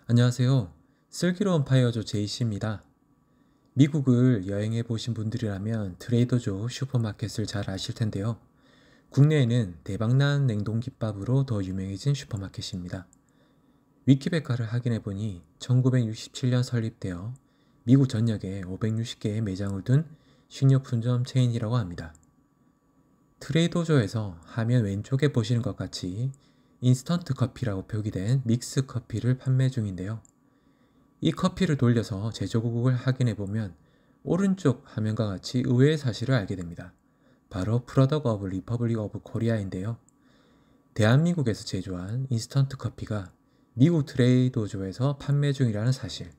안녕하세요. 슬기로운 파이어조 제이씨입니다. 미국을 여행해 보신 분들이라면 트레이더조 슈퍼마켓을 잘 아실 텐데요. 국내에는 대박난 냉동김밥으로 더 유명해진 슈퍼마켓입니다. 위키백과를 확인해 보니 1967년 설립되어 미국 전역에 560개의 매장을 둔 식료품점 체인이라고 합니다. 트레이더조에서 화면 왼쪽에 보시는 것 같이 인스턴트 커피라고 표기된 믹스 커피를 판매 중인데요. 이 커피를 돌려서 제조국을 확인해 보면 오른쪽 화면과 같이 의외의 사실을 알게 됩니다. 바로 프로덕트 오브 리퍼블릭 오브 코리아인데요. 대한민국에서 제조한 인스턴트 커피가 미국 트레이더조에서 판매 중이라는 사실.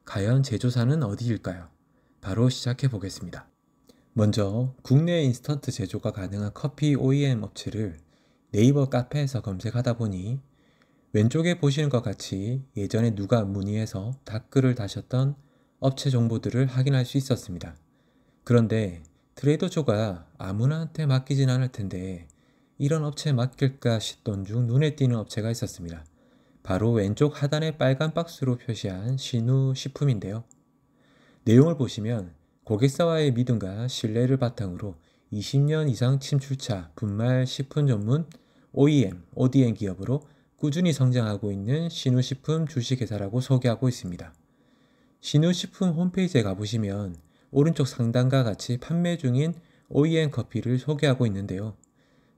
과연 제조사는 어디일까요? 바로 시작해 보겠습니다. 먼저 국내 인스턴트 제조가 가능한 커피 OEM 업체를 네이버 카페에서 검색하다 보니 왼쪽에 보시는 것 같이 예전에 누가 문의해서 댓글을 다셨던 업체 정보들을 확인할 수 있었습니다. 그런데 트레이더조가 아무나한테 맡기진 않을 텐데 이런 업체에 맡길까 싶던 중 눈에 띄는 업체가 있었습니다. 바로 왼쪽 하단의 빨간 박스로 표시한 신우 식품인데요. 내용을 보시면 고객사와의 믿음과 신뢰를 바탕으로 20년 이상 침출차 분말 식품 전문 OEM, ODM 기업으로 꾸준히 성장하고 있는 신우식품 주식회사라고 소개하고 있습니다. 신우식품 홈페이지에 가보시면 오른쪽 상단과 같이 판매 중인 OEM 커피를 소개하고 있는데요.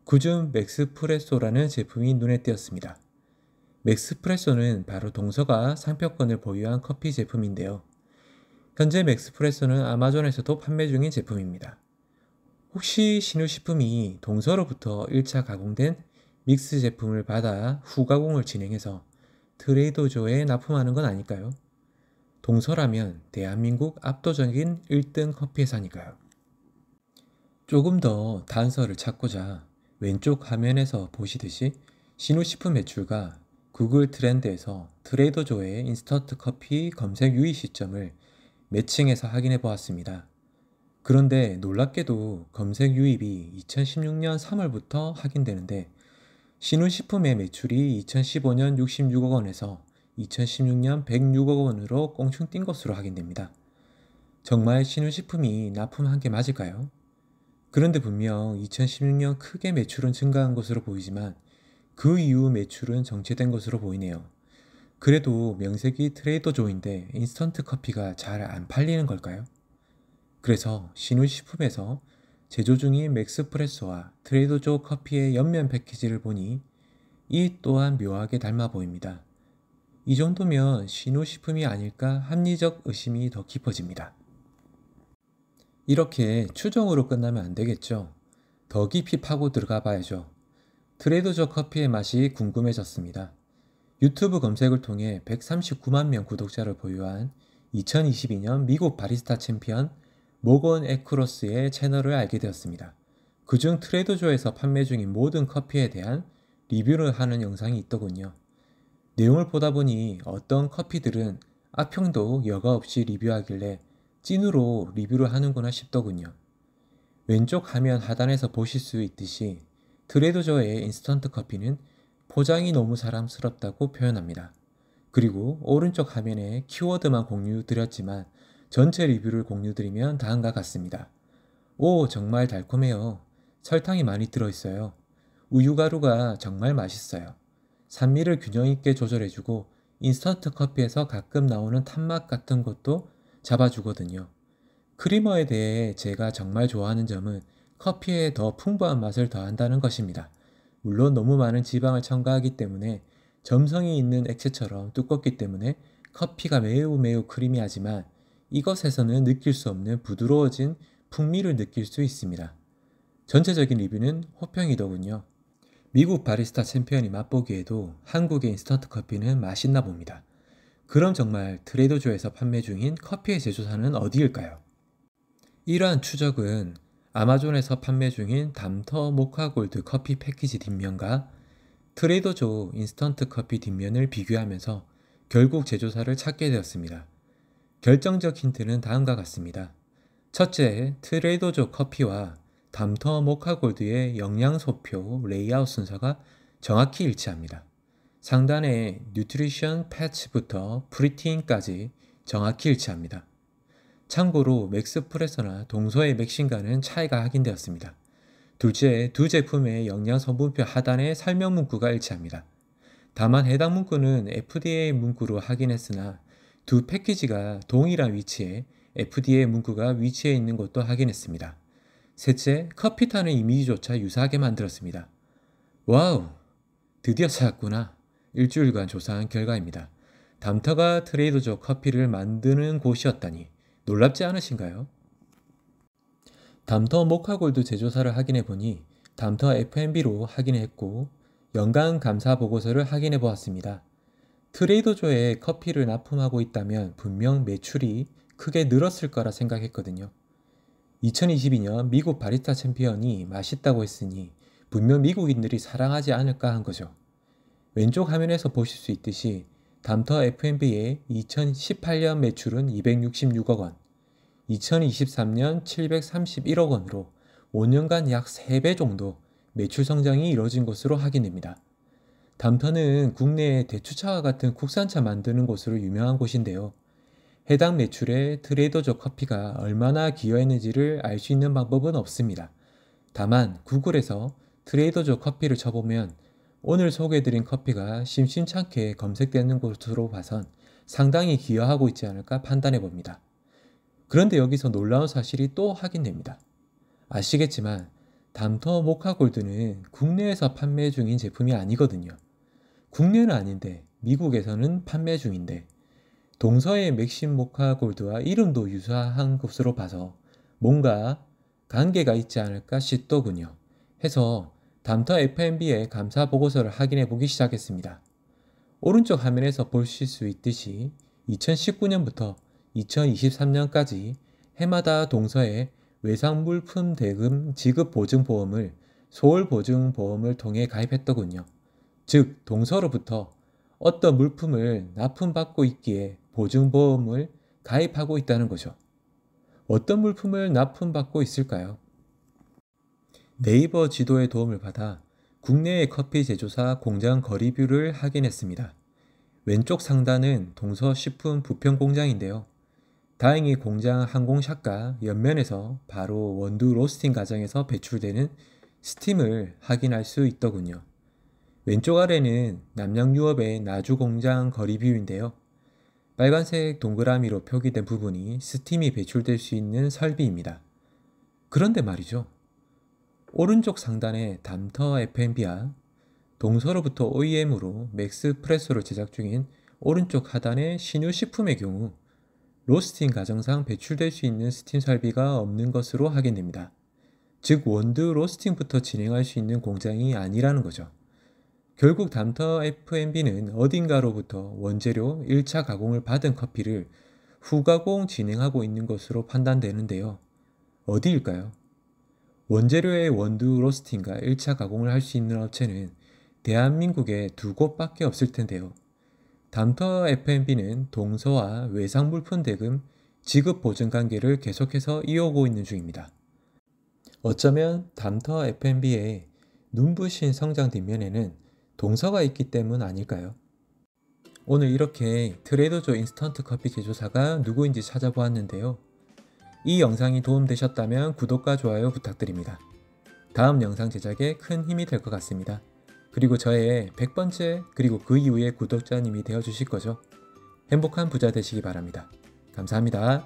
그중 맥스프레소라는 제품이 눈에 띄었습니다. 맥스프레소는 바로 동서가 상표권을 보유한 커피 제품인데요. 현재 맥스프레소는 아마존에서도 판매 중인 제품입니다. 혹시 신우식품이 동서로부터 1차 가공된 믹스 제품을 받아 후가공을 진행해서 트레이더조에 납품하는 건 아닐까요? 동서라면 대한민국 압도적인 1등 커피 회사니까요. 조금 더 단서를 찾고자 왼쪽 화면에서 보시듯이 신우식품 매출과 구글 트렌드에서 트레이더조의 인스턴트 커피 검색 유의 시점을 매칭해서 확인해 보았습니다. 그런데 놀랍게도 검색 유입이 2016년 3월부터 확인되는데 신우식품의 매출이 2015년 66억 원에서 2016년 106억 원으로 껑충 뛴 것으로 확인됩니다. 정말 신우식품이 납품한 게 맞을까요? 그런데 분명 2016년 크게 매출은 증가한 것으로 보이지만 그 이후 매출은 정체된 것으로 보이네요. 그래도 명색이 트레이더조인데 인스턴트 커피가 잘 안 팔리는 걸까요? 그래서 신우식품에서 제조 중인 맥스프레소와 트레이더조 커피의 옆면 패키지를 보니 이 또한 묘하게 닮아 보입니다. 이 정도면 신우식품이 아닐까 합리적 의심이 더 깊어집니다. 이렇게 추정으로 끝나면 안 되겠죠. 더 깊이 파고 들어가 봐야죠. 트레이더조 커피의 맛이 궁금해졌습니다. 유튜브 검색을 통해 139만 명 구독자를 보유한 2022년 미국 바리스타 챔피언 모건 에크로스의 채널을 알게 되었습니다. 그중 트레이더조에서 판매 중인 모든 커피에 대한 리뷰를 하는 영상이 있더군요. 내용을 보다 보니 어떤 커피들은 악평도 여과 없이 리뷰하길래 찐으로 리뷰를 하는구나 싶더군요. 왼쪽 화면 하단에서 보실 수 있듯이 트레이더조의 인스턴트 커피는 포장이 너무 사랑스럽다고 표현합니다. 그리고 오른쪽 화면에 키워드만 공유드렸지만 전체 리뷰를 공유드리면 다음과 같습니다. 오, 정말 달콤해요. 설탕이 많이 들어있어요. 우유가루가 정말 맛있어요. 산미를 균형 있게 조절해주고 인스턴트 커피에서 가끔 나오는 탄맛 같은 것도 잡아주거든요. 크리머에 대해 제가 정말 좋아하는 점은 커피에 더 풍부한 맛을 더한다는 것입니다. 물론 너무 많은 지방을 첨가하기 때문에 점성이 있는 액체처럼 두껍기 때문에 커피가 매우 크리미하지만 이것에서는 느낄 수 없는 부드러워진 풍미를 느낄 수 있습니다. 전체적인 리뷰는 호평이더군요. 미국 바리스타 챔피언이 맛보기에도 한국의 인스턴트 커피는 맛있나 봅니다. 그럼 정말 트레이더조에서 판매 중인 커피의 제조사는 어디일까요? 이러한 추적은 아마존에서 판매 중인 담터 모카골드 커피 패키지 뒷면과 트레이더조 인스턴트 커피 뒷면을 비교하면서 결국 제조사를 찾게 되었습니다. 결정적 힌트는 다음과 같습니다. 첫째, 트레이더조 커피와 담터 모카골드의 영양소표 레이아웃 순서가 정확히 일치합니다. 상단의 뉴트리션 패치부터 프리틴까지 정확히 일치합니다. 참고로 맥스프레소나 동서의 맥신과는 차이가 확인되었습니다. 둘째, 두 제품의 영양 성분표 하단의 설명 문구가 일치합니다. 다만 해당 문구는 FDA 문구로 확인했으나 두 패키지가 동일한 위치에 FDA 문구가 위치해 있는 것도 확인했습니다. 셋째, 커피 타는 이미지조차 유사하게 만들었습니다. 와우! 드디어 찾았구나. 일주일간 조사한 결과입니다. 담터가 트레이더조 커피를 만드는 곳이었다니 놀랍지 않으신가요? 담터 모카골드 제조사를 확인해 보니 담터 F&B로 확인했고 연간 감사 보고서를 확인해 보았습니다. 트레이더조에 커피를 납품하고 있다면 분명 매출이 크게 늘었을 거라 생각했거든요. 2022년 미국 바리스타 챔피언이 맛있다고 했으니 분명 미국인들이 사랑하지 않을까 한 거죠. 왼쪽 화면에서 보실 수 있듯이 담터 F&B의 2018년 매출은 266억 원, 2023년 731억 원으로 5년간 약 3배 정도 매출 성장이 이뤄진 것으로 확인됩니다. 담터는 국내에 대추차와 같은 국산차 만드는 곳으로 유명한 곳인데요. 해당 매출에 트레이더조 커피가 얼마나 기여했는지를 알 수 있는 방법은 없습니다. 다만 구글에서 트레이더조 커피를 쳐보면 오늘 소개해드린 커피가 심심찮게 검색되는 곳으로 봐선 상당히 기여하고 있지 않을까 판단해 봅니다. 그런데 여기서 놀라운 사실이 또 확인됩니다. 아시겠지만 담터 모카골드는 국내에서 판매 중인 제품이 아니거든요. 국내는 아닌데 미국에서는 판매 중인데 동서의 맥심 모카골드와 이름도 유사한 것으로 봐서 뭔가 관계가 있지 않을까 싶더군요. 해서 담터 F&B의 감사 보고서를 확인해 보기 시작했습니다. 오른쪽 화면에서 보실 수 있듯이 2019년부터 2023년까지 해마다 동서의 외상물품 대금 지급 보증보험을 소월보증보험을 통해 가입했더군요. 즉 동서로부터 어떤 물품을 납품받고 있기에 보증보험을 가입하고 있다는 거죠. 어떤 물품을 납품받고 있을까요? 네이버 지도의 도움을 받아 국내의 커피 제조사 공장 거리뷰를 확인했습니다. 왼쪽 상단은 동서식품 부평 공장인데요. 다행히 공장 항공샷과 옆면에서 바로 원두 로스팅 과정에서 배출되는 스팀을 확인할 수 있더군요. 왼쪽 아래는 남양유업의 나주 공장 거리뷰인데요. 빨간색 동그라미로 표기된 부분이 스팀이 배출될 수 있는 설비입니다. 그런데 말이죠. 오른쪽 상단의 담터 F&B와 동서로부터 OEM으로 맥스프레소를 제작 중인 오른쪽 하단의 신유식품의 경우 로스팅 과정상 배출될 수 있는 스팀 설비가 없는 것으로 확인됩니다. 즉 원두 로스팅부터 진행할 수 있는 공장이 아니라는 거죠. 결국 담터 F&B는 어딘가로부터 원재료 1차 가공을 받은 커피를 후가공 진행하고 있는 것으로 판단되는데요. 어디일까요? 원재료의 원두 로스팅과 1차 가공을 할 수 있는 업체는 대한민국에 2곳밖에 없을 텐데요. 담터 F&B는 동서와 외상물품 대금 지급 보증 관계를 계속해서 이어오고 있는 중입니다. 어쩌면 담터 F&B의 눈부신 성장 뒷면에는 동서가 있기 때문 아닐까요? 오늘 이렇게 트레이더조 인스턴트 커피 제조사가 누구인지 찾아보았는데요. 이 영상이 도움되셨다면 구독과 좋아요 부탁드립니다. 다음 영상 제작에 큰 힘이 될 것 같습니다. 그리고 저의 100번째 그리고 그 이후의 구독자님이 되어주실 거죠. 행복한 부자 되시기 바랍니다. 감사합니다.